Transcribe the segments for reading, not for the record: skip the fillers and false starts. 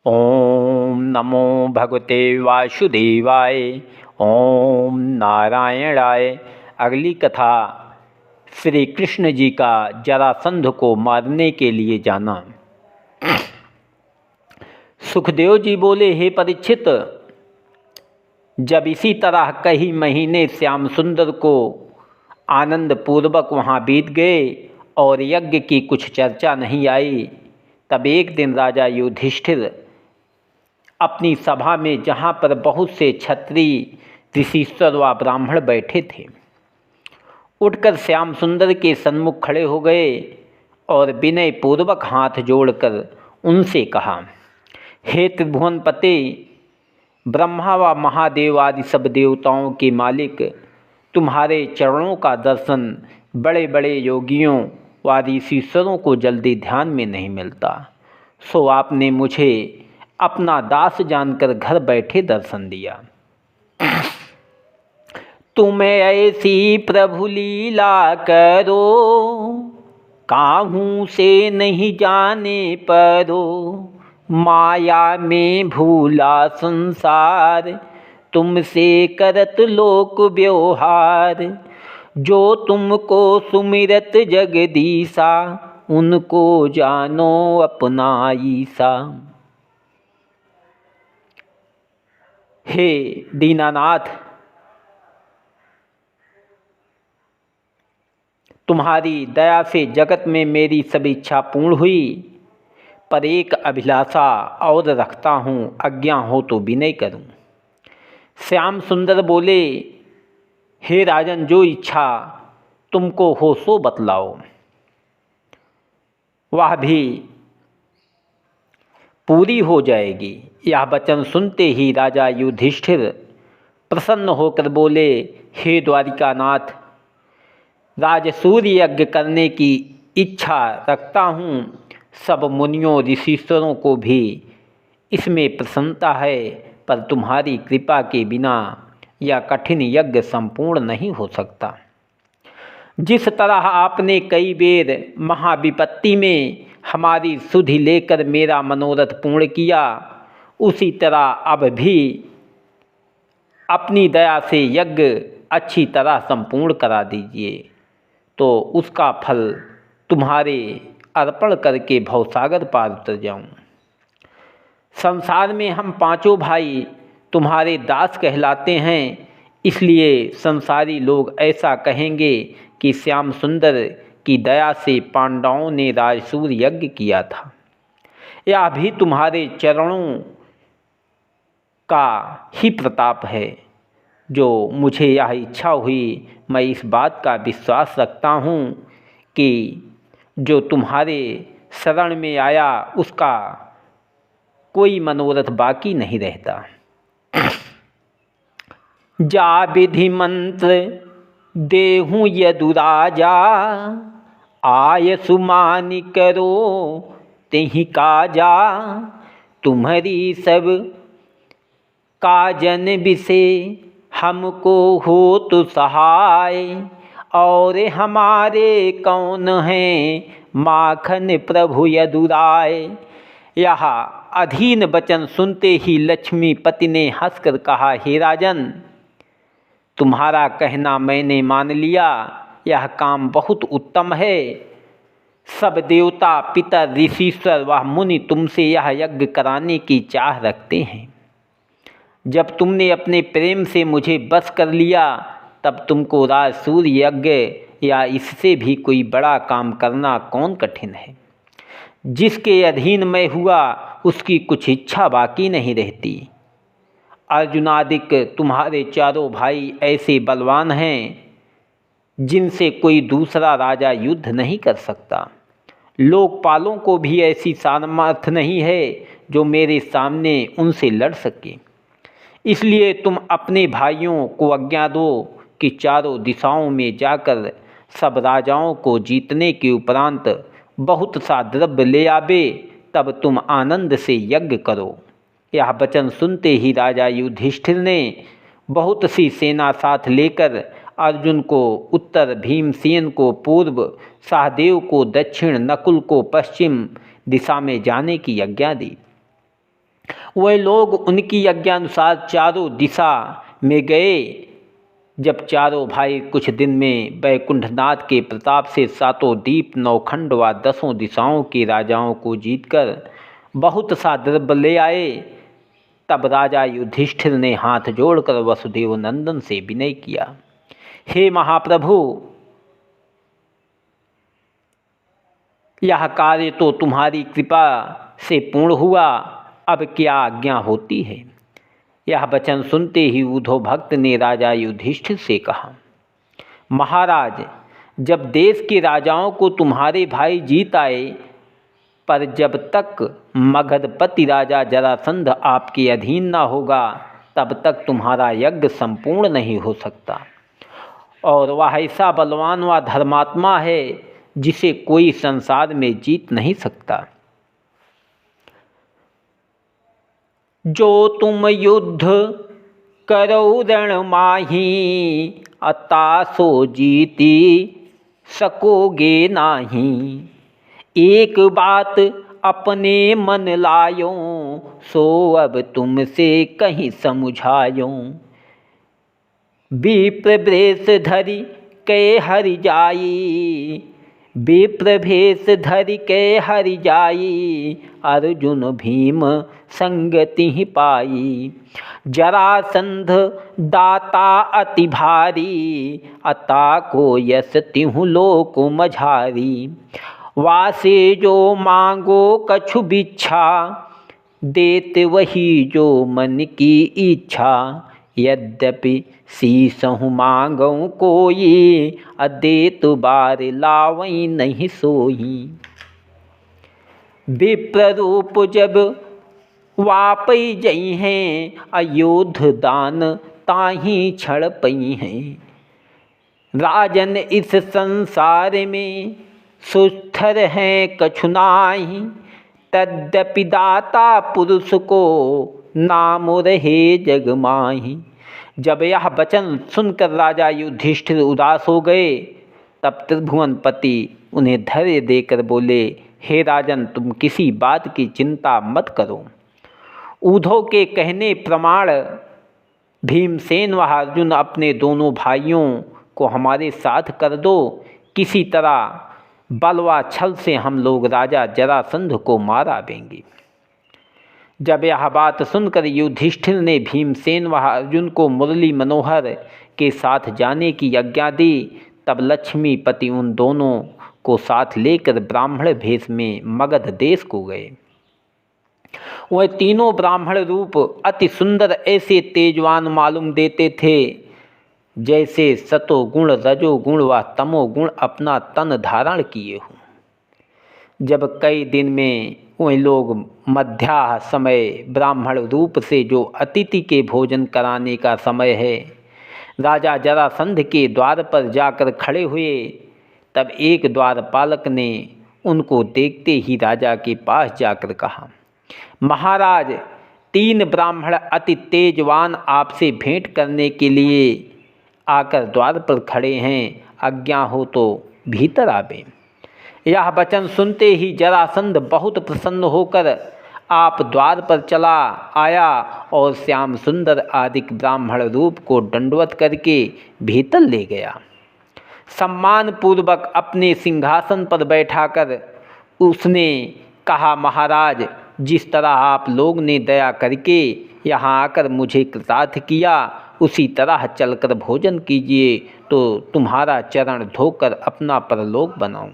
ओम नमो भगवते वासुदेवाय। ओम नारायणाय। अगली कथा श्री कृष्ण जी का जरासंध को मारने के लिए जाना। सुखदेव जी बोले, हे परीक्षित, जब इसी तरह कई महीने श्याम सुंदर को आनंद पूर्वक वहाँ बीत गए और यज्ञ की कुछ चर्चा नहीं आई, तब एक दिन राजा युधिष्ठिर अपनी सभा में, जहाँ पर बहुत से क्षत्रिय, ऋषीश्वर व ब्राह्मण बैठे थे, उठकर श्याम सुंदर के सन्मुख खड़े हो गए और विनय पूर्वक हाथ जोड़कर उनसे कहा, हे त्रिभुवनपते, ब्रह्मा व महादेव आदि सब देवताओं के मालिक, तुम्हारे चरणों का दर्शन बड़े बड़े योगियों व ऋषीश्वरों को जल्दी ध्यान में नहीं मिलता, सो आपने मुझे अपना दास जानकर घर बैठे दर्शन दिया। तुम्हें ऐसी प्रभु लीला करो, काहू से नहीं जाने परो, माया में भूला संसार, तुमसे करत लोक व्यवहार, जो तुमको सुमिरत जगदीसा, उनको जानो अपना ईसा। हे दीनानाथ, तुम्हारी दया से जगत में मेरी सब इच्छा पूर्ण हुई, पर एक अभिलाषा और रखता हूँ, आज्ञा हो तो विनय करूँ। श्याम सुंदर बोले, हे राजन, जो इच्छा तुमको हो सो बतलाओ। वह भी पूरी हो जाएगी। यह वचन सुनते ही राजा युधिष्ठिर प्रसन्न होकर बोले, हे द्वारिकानाथ, राजसूय यज्ञ करने की इच्छा रखता हूँ। सब मुनियों ऋषीश्वरों को भी इसमें प्रसन्नता है, पर तुम्हारी कृपा के बिना यह कठिन यज्ञ संपूर्ण नहीं हो सकता। जिस तरह आपने कई बेर महाविपत्ति में हमारी सुधि लेकर मेरा मनोरथ पूर्ण किया, उसी तरह अब भी अपनी दया से यज्ञ अच्छी तरह संपूर्ण करा दीजिए, तो उसका फल तुम्हारे अर्पण करके भवसागर पार उतर जाऊँ। संसार में हम पांचों भाई तुम्हारे दास कहलाते हैं, इसलिए संसारी लोग ऐसा कहेंगे कि श्याम सुंदर की दया से पांडवों ने राजसूय यज्ञ किया था। यह भी तुम्हारे चरणों का ही प्रताप है, जो मुझे यह इच्छा हुई। मैं इस बात का विश्वास रखता हूँ कि जो तुम्हारे शरण में आया, उसका कोई मनोरथ बाकी नहीं रहता। जा विधि मंत्र देहूँ यदुराजा, आय सुमानि करो तेहि काजा, तुम्हारी सब काजन विषय हमको हो तो सहाय, और हमारे कौन हैं माखन प्रभु यदुराय। यह अधीन वचन सुनते ही लक्ष्मीपति ने हंसकर कहा, हे राजन, तुम्हारा कहना मैंने मान लिया। यह काम बहुत उत्तम है। सब देवता, पिता, ऋषीश्वर व मुनि तुमसे यह यज्ञ कराने की चाह रखते हैं। जब तुमने अपने प्रेम से मुझे बस कर लिया, तब तुमको राजसूय यज्ञ या इससे भी कोई बड़ा काम करना कौन कठिन है। जिसके अधीन मैं हुआ, उसकी कुछ इच्छा बाकी नहीं रहती। अर्जुनादिक तुम्हारे चारों भाई ऐसे बलवान हैं, जिनसे कोई दूसरा राजा युद्ध नहीं कर सकता। लोकपालों को भी ऐसी सामर्थ्य नहीं है जो मेरे सामने उनसे लड़ सके। इसलिए तुम अपने भाइयों को आज्ञा दो कि चारों दिशाओं में जाकर सब राजाओं को जीतने के उपरांत बहुत सा द्रव्य ले आवे, तब तुम आनंद से यज्ञ करो। यह वचन सुनते ही राजा युधिष्ठिर ने बहुत सी सेना साथ लेकर अर्जुन को उत्तर, भीमसेन को पूर्व, सहदेव को दक्षिण, नकुल को पश्चिम दिशा में जाने की आज्ञा दी। वह लोग उनकी आज्ञानुसार चारों दिशा में गए। जब चारों भाई कुछ दिन में वैकुंठनाथ के प्रताप से सातों दीप, नौखंड व 10 दिशाओं के राजाओं को जीतकर बहुत सा द्रव्य ले आए, तब राजा युधिष्ठिर ने हाथ जोड़कर वसुदेव नंदन से विनय किया, हे महाप्रभु, यह कार्य तो तुम्हारी कृपा से पूर्ण हुआ, अब क्या आज्ञा होती है। यह वचन सुनते ही उद्धव भक्त ने राजा युधिष्ठिर से कहा, महाराज, जब देश के राजाओं को तुम्हारे भाई जीत आए, पर जब तक मगधपति राजा जरासंध आपके अधीन न होगा, तब तक तुम्हारा यज्ञ संपूर्ण नहीं हो सकता। और वह ऐसा बलवान व धर्मात्मा है जिसे कोई संसार में जीत नहीं सकता। जो तुम युद्ध करो रण माही, अतासो जीती सकोगे नाही। एक बात अपने मन लायो, सो अब तुमसे कहीं समझायो। विप्र भेष धरि कै हरि जाई, विप्र भेष धरि कै हरि जाई। अर्जुन भीम संगति पाई, जरासंध दाता अति भारी। अता को यस तिहु लोक मझारी। वासे जो मांगो कछु बिच्छा, देत वही जो मन की इच्छा। यद्यपि सीसहु मांगऊ कोई, अदेत बार लावई नहीं सोई। विप्र रूप जब वापई जई हैं, अयोध्य दान ताही छड़ पई हैं। राजन इस संसार में सुस्थिर हैं कछु नाही। तद्यपि दाता पुरुष को, नाम रहे जग माही। जब यह वचन सुनकर राजा युधिष्ठिर उदास हो गए, तब त्रिभुवनपति उन्हें धैर्य देकर बोले, हे राजन, तुम किसी बात की चिंता मत करो। उद्धव के कहने प्रमाण भीमसेन व अर्जुन अपने दोनों भाइयों को हमारे साथ कर दो। किसी तरह बल व छल से हम लोग राजा जरासंध को मारा देंगे। जब यह बात सुनकर युधिष्ठिर ने भीमसेन व अर्जुन को मुरली मनोहर के साथ जाने की आज्ञा दी, तब लक्ष्मीपति उन दोनों को साथ लेकर ब्राह्मण भेष में मगध देश को गए। वह तीनों ब्राह्मण रूप अति सुंदर ऐसे तेजवान मालूम देते थे, जैसे सतोगुण, रजोगुण व तमोगुण अपना तन धारण किए हों। जब कई दिन में वह लोग मध्याह्न समय ब्राह्मण रूप से, जो अतिथि के भोजन कराने का समय है, राजा जरासंध के द्वार पर जाकर खड़े हुए, तब एक द्वारपालक ने उनको देखते ही राजा के पास जाकर कहा, महाराज, 3 ब्राह्मण अति तेजवान आपसे भेंट करने के लिए आकर द्वार पर खड़े हैं, आज्ञा हो तो भीतर आवे। यह वचन सुनते ही जरासंध बहुत प्रसन्न होकर आप द्वार पर चला आया और श्याम सुंदर आदि ब्राह्मण रूप को दंडवत करके भीतर ले गया। सम्मान पूर्वक अपने सिंहासन पर बैठाकर उसने कहा, महाराज, जिस तरह आप लोग ने दया करके यहाँ आकर मुझे कृतार्थ किया, उसी तरह चलकर भोजन कीजिए, तो तुम्हारा चरण धोकर अपना परलोक बनाऊं।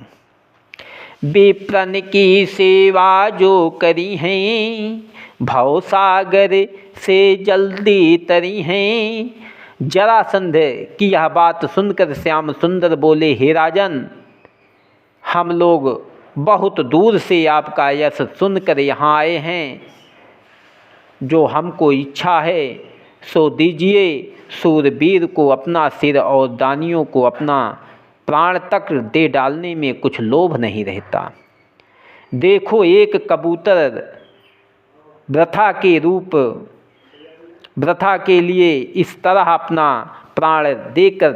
विप्रन की सेवा जो करी हैं, भवसागर से जल्दी तरी हैं। जरासंध की यह बात सुनकर श्याम सुंदर बोले, हे राजन, हम लोग बहुत दूर से आपका यश सुनकर यहाँ आए हैं। जो हमको इच्छा है सो दीजिए। सूरवीर को अपना सिर और दानियों को अपना प्राण तक दे डालने में कुछ लोभ नहीं रहता। देखो, एक कबूतर वृथा के लिए इस तरह अपना प्राण देकर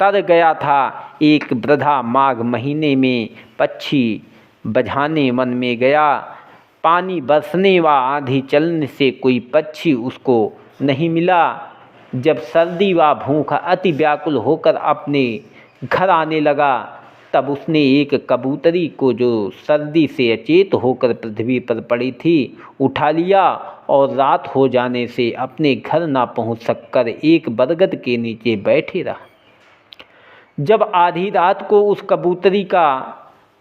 तर गया था। एक वृद्धा माघ महीने में पक्षी बझाने वन में गया, पानी बरसने व आंधी चलने से कोई पक्षी उसको नहीं मिला। जब सर्दी व भूख अति व्याकुल होकर अपने घर आने लगा, तब उसने एक कबूतरी को जो सर्दी से अचेत होकर पृथ्वी पर पड़ी थी उठा लिया और रात हो जाने से अपने घर ना पहुंच सककर एक बरगद के नीचे बैठे रहा। जब आधी रात को उस कबूतरी का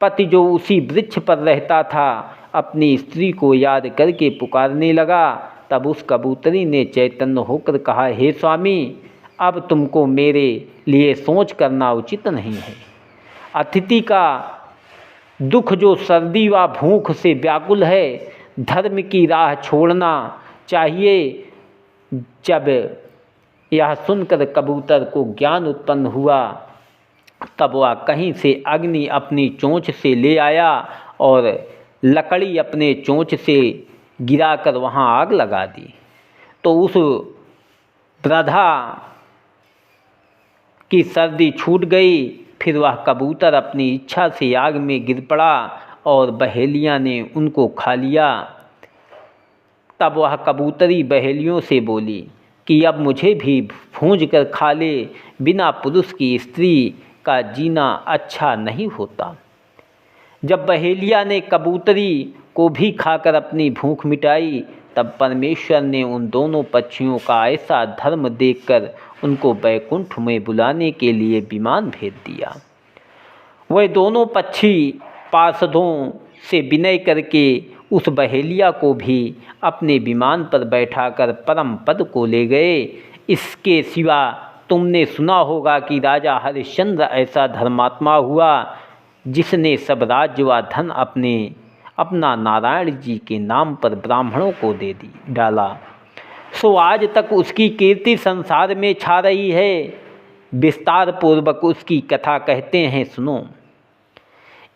पति जो उसी वृक्ष पर रहता था अपनी स्त्री को याद करके पुकारने लगा, तब उस कबूतरी ने चैतन्य होकर कहा, हे स्वामी, अब तुमको मेरे लिए सोच करना उचित नहीं है। अतिथि का दुख जो सर्दी व भूख से व्याकुल है, धर्म की राह छोड़ना चाहिए। जब यह सुनकर कबूतर को ज्ञान उत्पन्न हुआ, तब वह कहीं से अग्नि अपनी चोंच से ले आया और लकड़ी अपने चोंच से गिराकर वहाँ आग लगा दी। तो उस वृद्धा की सर्दी छूट गई। फिर वह कबूतर अपनी इच्छा से आग में गिर पड़ा और बहेलिया ने उनको खा लिया। तब वह कबूतरी बहेलियों से बोली कि अब मुझे भी भूंज कर खा ले, बिना पुरुष की स्त्री का जीना अच्छा नहीं होता। जब बहेलिया ने कबूतरी को भी खाकर अपनी भूख मिटाई, तब परमेश्वर ने उन दोनों पक्षियों का ऐसा धर्म देखकर उनको बैकुंठ में बुलाने के लिए विमान भेज दिया। वह दोनों पक्षी पार्षदों से विनय करके उस बहेलिया को भी अपने विमान पर बैठाकर परम पद को ले गए। इसके सिवा तुमने सुना होगा कि राजा हरिश्चंद्र ऐसा धर्मात्मा हुआ जिसने सब राज्य व धन अपना नारायण जी के नाम पर ब्राह्मणों को दे डाला। सो आज तक उसकी कीर्ति संसार में छा रही है। विस्तार पूर्वक उसकी कथा कहते हैं, सुनो।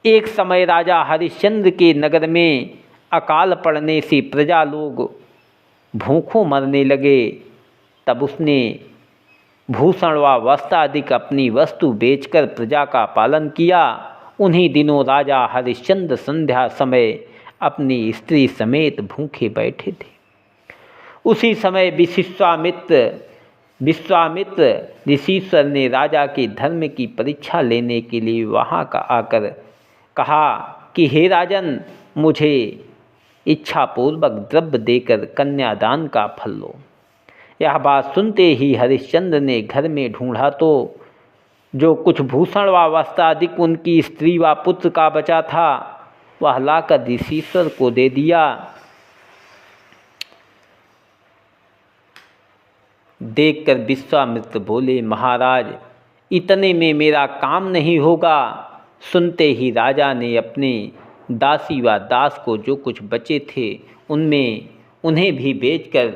एक समय राजा हरिश्चंद्र के नगर में अकाल पड़ने से प्रजा लोग भूखों मरने लगे। तब उसने भूषण व वस्त्र आदि अपनी वस्तु बेचकर प्रजा का पालन किया। उन्हीं दिनों राजा हरिश्चंद्र संध्या समय अपनी स्त्री समेत भूखे बैठे थे। उसी समय विश्वामित्र ऋषीश्वर ने राजा के धर्म की परीक्षा लेने के लिए वहाँ का आकर कहा कि हे राजन, मुझे इच्छापूर्वक द्रव्य देकर कन्यादान का फल लो। यह बात सुनते ही हरिश्चंद्र ने घर में ढूंढा तो जो कुछ भूषण व वस्त्रादिक उनकी स्त्री व पुत्र का बचा था वह लाकर ऋषीश्वर को दे दिया। देखकर विश्वामित्र बोले, महाराज, इतने में मेरा काम नहीं होगा। सुनते ही राजा ने अपने दासी व दास को जो कुछ बचे थे उन्हें भी बेचकर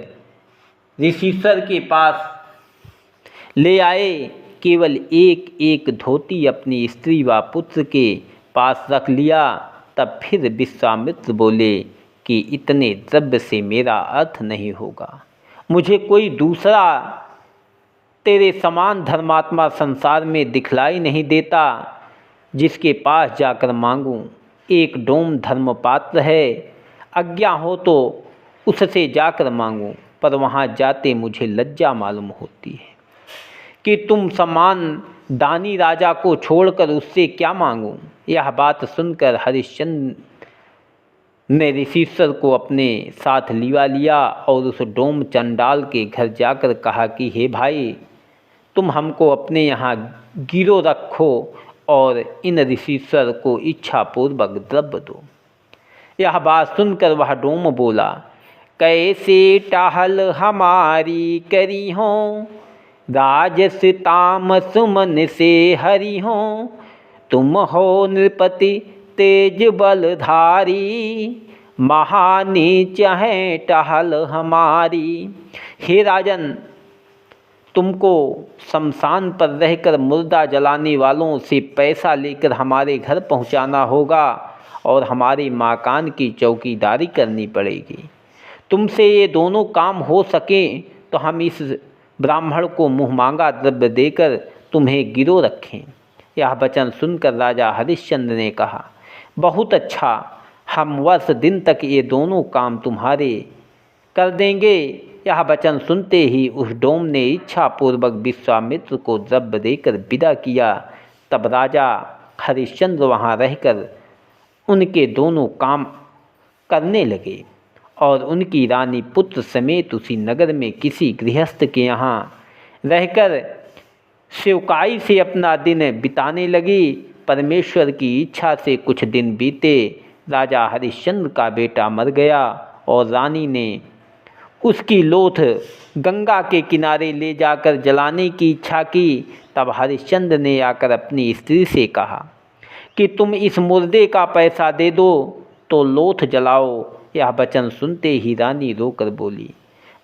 ऋषीश्वर के पास ले आए। केवल एक एक धोती अपनी स्त्री व पुत्र के पास रख लिया। तब फिर विश्वामित्र बोले कि इतने द्रव्य से मेरा अर्थ नहीं होगा। मुझे कोई दूसरा तेरे समान धर्मात्मा संसार में दिखलाई नहीं देता जिसके पास जाकर मांगूं। एक डोम धर्मपात्र है, आज्ञा हो तो उससे जाकर मांगूं, पर वहाँ जाते मुझे लज्जा मालूम होती है कि तुम समान दानी राजा को छोड़कर उससे क्या मांगूं। यह बात सुनकर हरिश्चंद्र ने ऋषीश्वर को अपने साथ लिवा लिया और उस डोम चंडाल के घर जाकर कहा कि हे भाई, तुम हमको अपने यहाँ गिरो रखो और इन ऋषीश्वर को इच्छापूर्वक द्रव्य दो। यह बात सुनकर वह डोम बोला, कैसे टहल हमारी करी हों, राजस तामस मन से हरि हों, तुम हो नृपति तेज बलधारी, महानीच है टहल हमारी। हे राजन, तुमको शमशान पर रहकर मुर्दा जलाने वालों से पैसा लेकर हमारे घर पहुंचाना होगा और हमारे मकान की चौकीदारी करनी पड़ेगी। तुमसे ये दोनों काम हो सके तो हम इस ब्राह्मण को मुँह मांगा द्रव्य देकर तुम्हें गिरो रखें। यह वचन सुनकर राजा हरिश्चंद्र ने कहा, बहुत अच्छा, हम वर्ष दिन तक ये दोनों काम तुम्हारे कर देंगे। यह वचन सुनते ही उस डोम ने इच्छा पूर्वक विश्वामित्र को द्रव्य देकर विदा किया। तब राजा हरिश्चंद्र वहाँ रहकर उनके दोनों काम करने लगे और उनकी रानी पुत्र समेत उसी नगर में किसी गृहस्थ के यहाँ रहकर सेवकाई से अपना दिन बिताने लगी। परमेश्वर की इच्छा से कुछ दिन बीते। राजा हरिश्चंद्र का बेटा मर गया और रानी ने उसकी लोथ गंगा के किनारे ले जाकर जलाने की इच्छा की। तब हरिश्चंद्र ने आकर अपनी स्त्री से कहा कि तुम इस मुर्दे का पैसा दे दो तो लोथ जलाओ। यह वचन सुनते ही रानी रोकर बोली,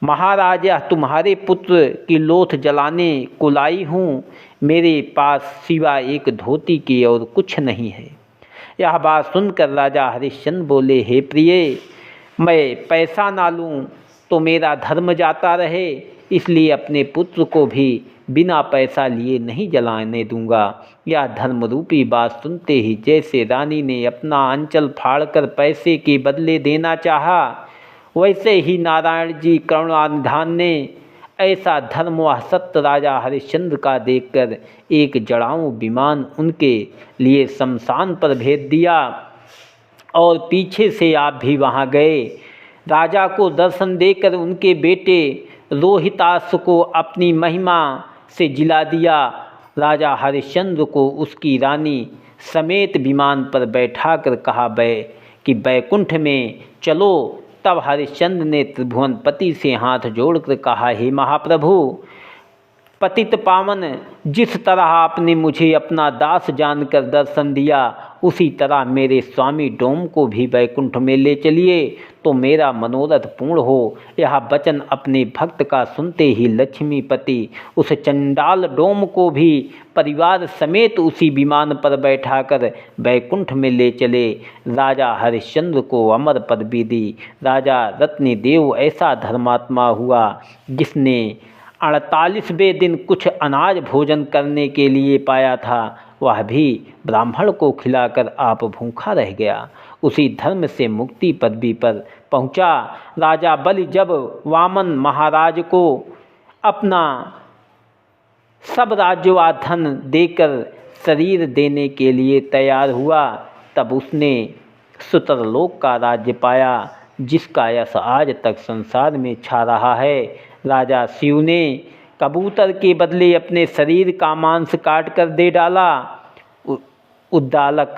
महाराज, यह तुम्हारे पुत्र की लोथ जलाने को लाई हूँ। मेरे पास सिवा एक धोती के और कुछ नहीं है। यह बात सुनकर राजा हरिश्चंद्र बोले, हे प्रिय, मैं पैसा ना लूँ तो मेरा धर्म जाता रहे, इसलिए अपने पुत्र को भी बिना पैसा लिए नहीं जलाने दूंगा। यह धर्मरूपी बात सुनते ही जैसे रानी ने अपना अंचल फाड़कर पैसे के बदले देना चाहा, वैसे ही नारायण जी करुणानिधान ने ऐसा धर्म व सत्य राजा हरिश्चंद्र का देखकर एक जड़ाऊ विमान उनके लिए शमशान पर भेज दिया और पीछे से आप भी वहाँ गए। राजा को दर्शन देकर उनके बेटे रोहितास को अपनी महिमा से जिला दिया। राजा हरिश्चंद्र को उसकी रानी समेत विमान पर बैठाकर कहा कि बैकुंठ में चलो। तब हरिश्चंद्र ने त्रिभुवनपति से हाथ जोड़कर कहा, हे महाप्रभु, पतित पावन, जिस तरह आपने मुझे अपना दास जानकर दर्शन दिया, उसी तरह मेरे स्वामी डोम को भी बैकुंठ में ले चलिए तो मेरा मनोरथ पूर्ण हो। यह वचन अपने भक्त का सुनते ही लक्ष्मीपति उस चंडाल डोम को भी परिवार समेत उसी विमान पर बैठाकर बैकुंठ में ले चले। राजा हरिश्चंद्र को अमर पदवी दी। राजा रत्नदेव ऐसा धर्मात्मा हुआ जिसने 48वें दिन कुछ अनाज भोजन करने के लिए पाया था, वह भी ब्राह्मण को खिलाकर आप भूखा रह गया। उसी धर्म से मुक्ति पदवी पर पहुंचा। राजा बलि जब वामन महाराज को अपना सब राज्य व धन देकर शरीर देने के लिए तैयार हुआ, तब उसने सुतरलोक का राज्य पाया, जिसका यश आज तक संसार में छा रहा है। राजा शिव ने कबूतर के बदले अपने शरीर का मांस काट कर दे डाला। उद्दालक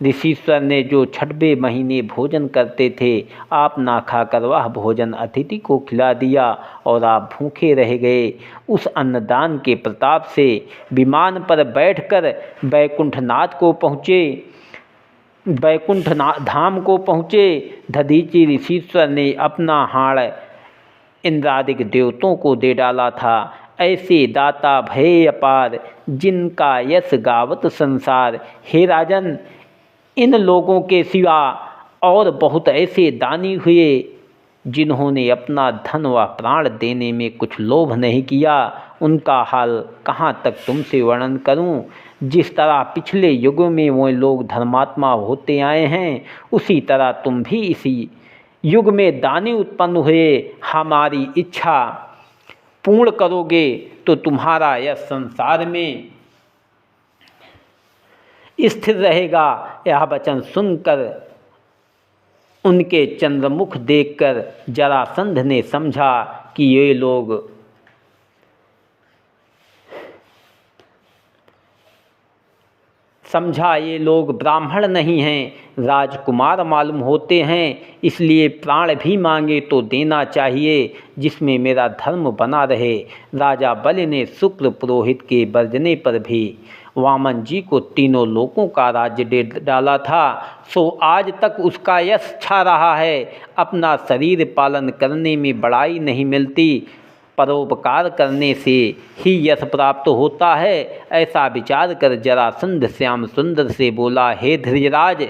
ऋषीश्वर ने जो 6वें महीने भोजन करते थे, आप ना खाकर वह भोजन अतिथि को खिला दिया और आप भूखे रह गए। उस अन्नदान के प्रताप से विमान पर बैठकर बैकुंठ धाम को पहुँचे। दधीचि ऋषीश्वर ने अपना हाड़ इंद्रादिक देवताओं को दे डाला था। ऐसे दाता भय अपार, जिनका यश गावत संसार। हे राजन, इन लोगों के सिवा और बहुत ऐसे दानी हुए जिन्होंने अपना धन व प्राण देने में कुछ लोभ नहीं किया। उनका हाल कहाँ तक तुमसे वर्णन करूं। जिस तरह पिछले युगों में वो लोग धर्मात्मा होते आए हैं, उसी तरह तुम भी इसी युग में दानी उत्पन्न हुए हमारी इच्छा पूर्ण करोगे तो तुम्हारा यह संसार में स्थिर रहेगा। यह वचन सुनकर उनके चंद्रमुख देखकर जरासंध ने समझा कि ये लोग ब्राह्मण नहीं हैं, राजकुमार मालूम होते हैं, इसलिए प्राण भी मांगे तो देना चाहिए, जिसमें मेरा धर्म बना रहे। राजा बलि ने शुक्र पुरोहित के वर्जने पर भी वामन जी को तीनों लोकों का राज्य दे डाला था, सो आज तक उसका यश छा रहा है। अपना शरीर पालन करने में बड़ाई नहीं मिलती, परोपकार करने से ही यश प्राप्त होता है। ऐसा विचार कर जरासंध श्याम सुंदर से बोला, हे धीरजराज,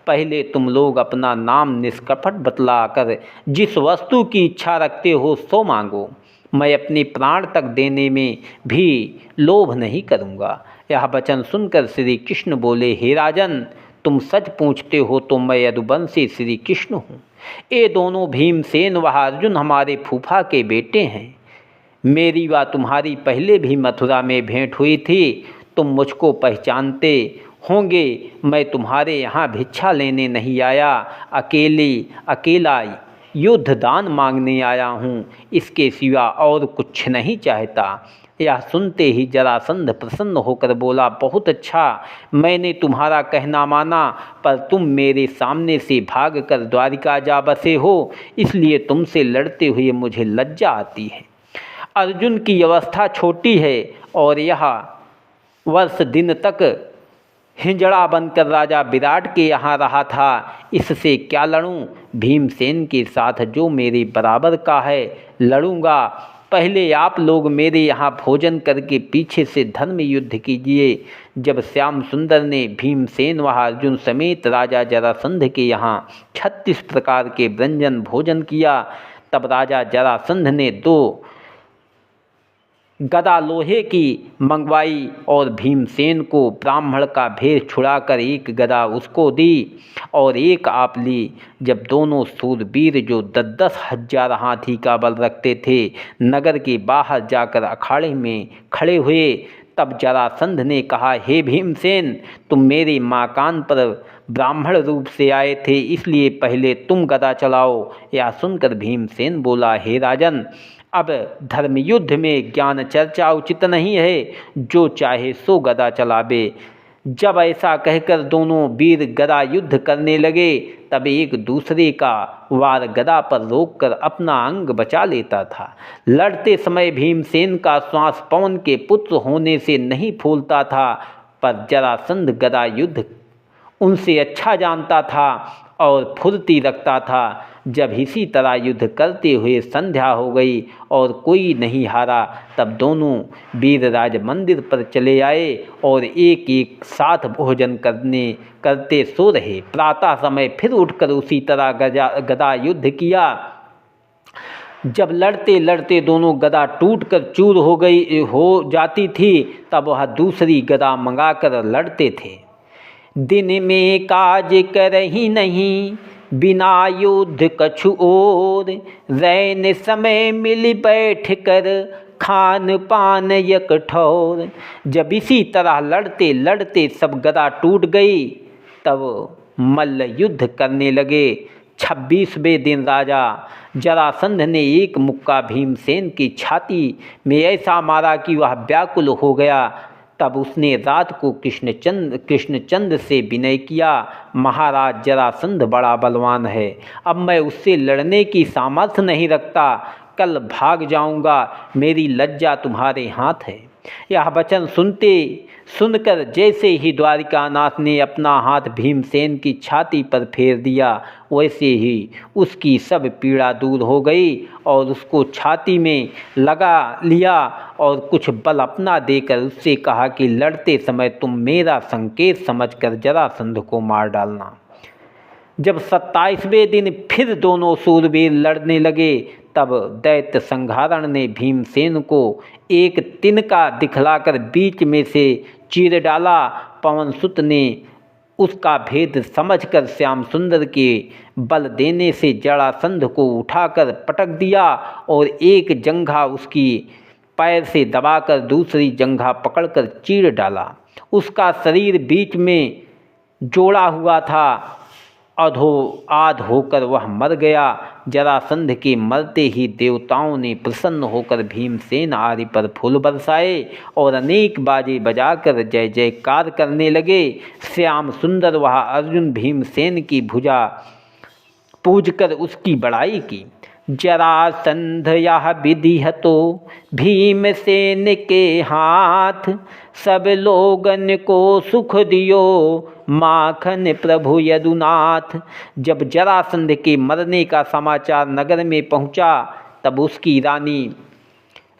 पहले तुम लोग अपना नाम निष्कपट बतलाकर जिस वस्तु की इच्छा रखते हो सो मांगो। मैं अपने प्राण तक देने में भी लोभ नहीं करूँगा। यह वचन सुनकर श्री कृष्ण बोले, हे राजन, तुम सच पूछते हो तो मैं यदुवंशी श्री कृष्ण हूँ। ये दोनों भीमसेन व अर्जुन हमारे फूफा के बेटे हैं। मेरी व तुम्हारी पहले भी मथुरा में भेंट हुई थी। तुम मुझको पहचानते होंगे। मैं तुम्हारे यहाँ भिक्षा लेने नहीं आया, अकेला युद्ध दान मांगने आया हूँ। इसके सिवा और कुछ नहीं चाहता। यह सुनते ही जरासंध प्रसन्न होकर बोला, बहुत अच्छा, मैंने तुम्हारा कहना माना, पर तुम मेरे सामने से भागकर द्वारिका जा बसे हो, इसलिए तुमसे लड़ते हुए मुझे लज्जा आती है। अर्जुन की अवस्था छोटी है और यह वर्ष दिन तक हिंजड़ा बनकर राजा विराट के यहाँ रहा था। इससे क्या लड़ूं? भीमसेन के साथ जो मेरे बराबर का है लड़ूंगा। पहले आप लोग मेरे यहाँ भोजन करके पीछे से धर्म युद्ध कीजिए। जब श्याम सुंदर ने भीमसेन व अर्जुन समेत राजा जरासंध के यहाँ 36 प्रकार के व्यंजन भोजन किया, तब राजा जरासंध ने 2 गदा लोहे की मंगवाई और भीमसेन को ब्राह्मण का भेष छुड़ाकर 1 गदा उसको दी और 1 आप ली। जब दोनों सूरवीर जो 10-10 हजार हाथी का बल रखते थे नगर के बाहर जाकर अखाड़े में खड़े हुए, तब जरासंध ने कहा, हे भीमसेन, तुम मेरे माकान पर ब्राह्मण रूप से आए थे, इसलिए पहले तुम गदा चलाओ। यह सुनकर भीमसेन बोला, हे राजन, अब धर्मयुद्ध में ज्ञान चर्चा उचित नहीं है, जो चाहे सो गदा चलावे। जब ऐसा कहकर दोनों वीर गदा युद्ध करने लगे, तब एक दूसरे का वार गदा पर रोककर अपना अंग बचा लेता था। लड़ते समय भीमसेन का श्वास पवन के पुत्र होने से नहीं फूलता था, पर जरासंध गदा युद्ध उनसे अच्छा जानता था और फुर्ती रखता था। जब इसी तरह युद्ध करते हुए संध्या हो गई और कोई नहीं हारा, तब दोनों वीरराज मंदिर पर चले आए और एक साथ भोजन करते सो रहे। प्रातः समय फिर उठकर उसी तरह गदा युद्ध किया। जब लड़ते लड़ते दोनों गदा टूटकर चूर हो जाती थी, तब वह दूसरी गदा मंगाकर लड़ते थे। दिन में काज करही नहीं, बिना युद्ध कछु और, रैन समय मिल बैठ कर, खान पान यक ठौर। जब इसी तरह लड़ते लड़ते सब गदा टूट गई, तब मल्ल युद्ध करने लगे। 26वें दिन राजा जरासंध ने 1 मुक्का भीमसेन की छाती में ऐसा मारा कि वह व्याकुल हो गया। तब उसने रात को कृष्णचंद्र से विनय किया, महाराज जरासंध बड़ा बलवान है, अब मैं उससे लड़ने की सामर्थ्य नहीं रखता, कल भाग जाऊंगा, मेरी लज्जा तुम्हारे हाथ है। यह वचन सुनकर जैसे ही द्वारिकानाथ ने अपना हाथ भीमसेन की छाती पर फेर दिया, वैसे ही उसकी सब पीड़ा दूर हो गई और उसको छाती में लगा लिया और कुछ बल अपना देकर उससे कहा कि लड़ते समय तुम मेरा संकेत समझकर जरासंध को मार डालना। जब 27वें दिन फिर दोनों सूरवीर लड़ने लगे, तब दैत्य संघारण ने भीमसेन को एक तिनका दिखलाकर बीच में से चीर डाला। पवनसुत ने उसका भेद समझकर श्याम सुंदर के बल देने से जरासंध को उठाकर पटक दिया और एक जंघा उसकी पैर से दबाकर दूसरी जंघा पकड़कर चीर डाला। उसका शरीर बीच में जोड़ा हुआ था, आध होकर वह मर गया। जरासंध के मरते ही देवताओं ने प्रसन्न होकर भीमसेन आदि पर फूल बरसाए और अनेक बाजे बजाकर जय जयकार करने लगे। श्याम सुंदर वह अर्जुन भीमसेन की भुजा पूजकर उसकी बड़ाई की। जरासंध यह विधिहतो भीमसेन के हाथ, सब लोगन को सुख दियो माखन प्रभु यदुनाथ। जब जरासंध के मरने का समाचार नगर में पहुंचा, तब उसकी रानी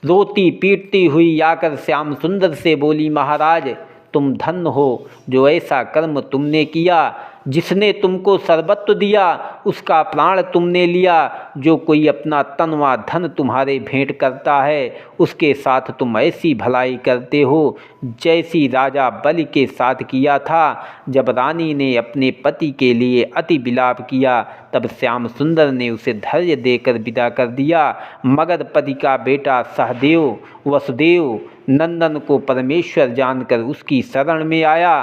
रोती पीटती हुई आकर श्याम सुंदर से बोली, महाराज तुम धन्य हो जो ऐसा कर्म तुमने किया। जिसने तुमको सर्वस्व दिया उसका प्राण तुमने लिया। जो कोई अपना तन व धन तुम्हारे भेंट करता है उसके साथ तुम ऐसी भलाई करते हो जैसी राजा बलि के साथ किया था। जब रानी ने अपने पति के लिए अति विलाप किया तब श्याम सुंदर ने उसे धैर्य देकर विदा कर दिया। मगर पति का बेटा सहदेव वसुदेव नंदन को परमेश्वर जानकर उसकी शरण में आया।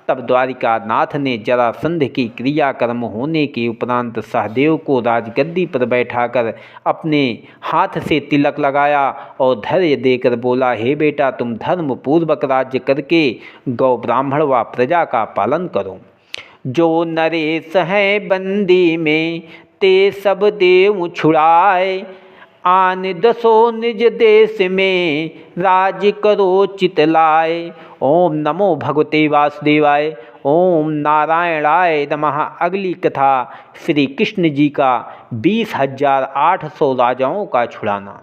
तब द्वारिकानाथ ने जरासंध की क्रियाकर्म होने के उपरांत सहदेव को राजगद्दी पर बैठाकर अपने हाथ से तिलक लगाया और धैर्य देकर बोला, हे बेटा, तुम धर्म पूर्वक राज्य करके गौ ब्राह्मण व प्रजा का पालन करो। जो नरेश हैं बंदी में ते सब देव छुड़ाए, आन दसो निज देश में राज करो चितलाए। ओम नमो भगवते वासुदेवाय। ओम नारायणाय नमः। अगली कथा श्री कृष्ण जी का 20,800 राजाओं का छुड़ाना।